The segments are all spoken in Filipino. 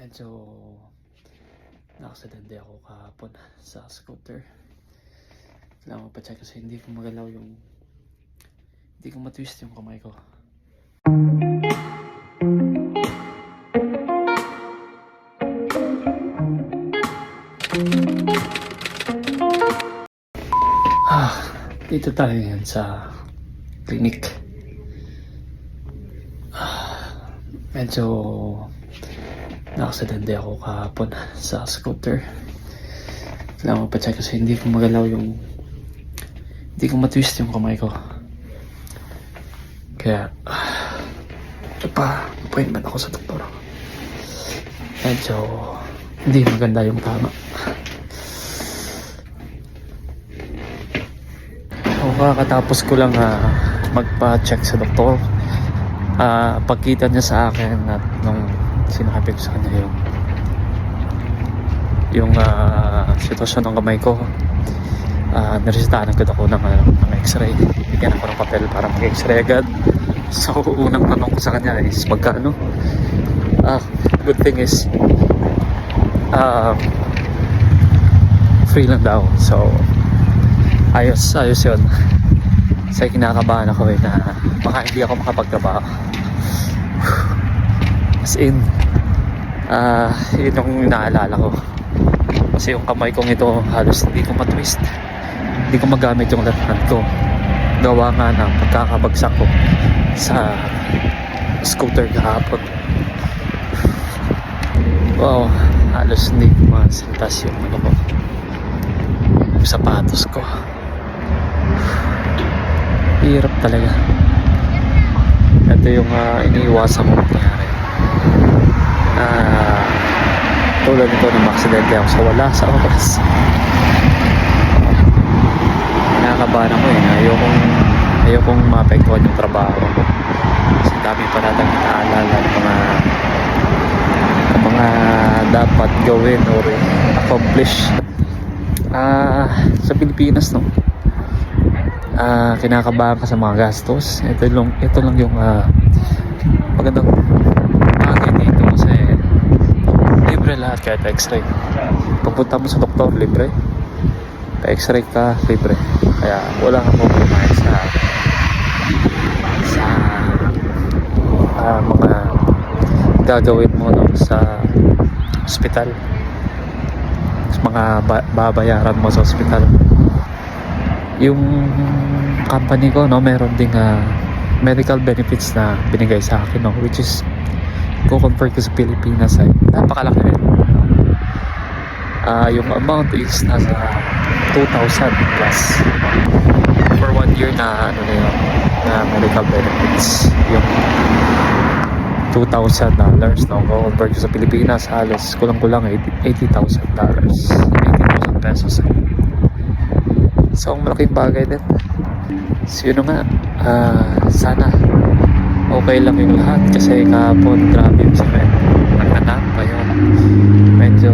Medyo na-aksidente ako kahapon sa scooter. Kailangan magpa-check kasi hindi ko magalaw yung hindi ko matwist yung kamay ko. Dito tayo ngayon sa clinic. Medyo na-aksidente ako kahapon sa scooter. Kailangan magpa-check kasi hindi ko magalaw yung hindi ko matwist yung kamay ko. Kaya appointment ako sa doktor. Medyo hindi maganda yung tama. Kakatapos ko lang magpa-check sa doktor. Pagkita niya sa akin at nung sinabi ko sa kanya yung sitwasyon ng kamay ko, niresetahan agad ako ng x-ray. Bigyan ako ng papel para mag-x-ray agad. So unang tanong ko sa kanya is magkano. Good thing is free lang daw. So ayos yun. Kasi kinakabahan ako na baka hindi ako makapagtrabaho. As in yun yung naalala ko. Kasi yung kamay kong ito halos hindi ko matwist, hindi ko magamit yung left hand ko. Gawa nga ng pagkakabagsak ko sa scooter kahapon. Wow, halos hindi ko masintas yung yung sapatos ko. Hirap talaga. Ito yung iniiwasan ko nangyari. Tulad nito ng aksidente ako sa oras. Nakakabahan ako ayokong maapektuhan yung trabaho ko. Kasi dami pa natin inaalala ng mga dapat gawin or accomplish sa Pilipinas, no? Kinakabahan ka sa mga gastos. Ito lang yung magandang bagay dito kasi libre lahat kahit x-ray. Pagpunta mo sa doktor, libre. Pa-x-ray ka, libre. Kaya wala kang problema sa mga gagawin mo, no, sa ospital, sa mga babayaran mo sa ospital. Yung company ko, no, meron ding medical benefits na binigay sa akin, no, which is ko-convert ko sa Pilipinas ay napakalaki rin. Yung amount is nasa 2,000 plus for 1 year na na medical benefits. Yung $2,000, no, ko-convert ko sa Pilipinas halos kulang-kulang $80,000 pesos. So malaking bagay din. So yun nga, sana okay lang yung lahat kasi kahapon grabe yung sakit. Nagtanap pa yun. Medyo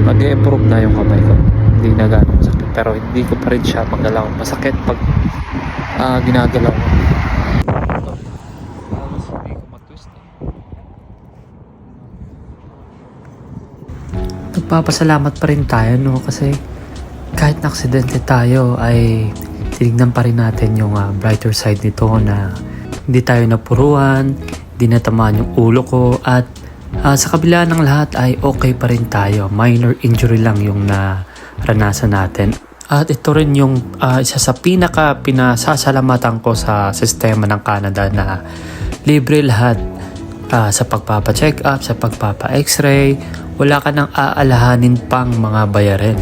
mag-improve na yung kamay ko. Hindi na gano'ng masakit. Pero hindi ko pa rin siya magalaw. Masakit pag ginagalaw. Nagpapasalamat pa rin tayo, no, kasi kahit na-aksidente tayo ay tinignan pa rin natin yung brighter side nito na hindi tayo napuruan, hindi natamaan yung ulo ko at sa kabila ng lahat ay okay pa rin tayo. Minor injury lang yung naranasan natin. At ito rin yung isa sa pinasasalamatan ko sa sistema ng Canada na libre lahat sa pagpapa-check up, sa pagpapa-x-ray. Wala ka nang aalahanin pang mga bayarin.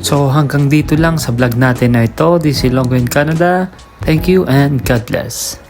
So hanggang dito lang sa vlog natin na ito. This is Longo in Canada. Thank you and God bless.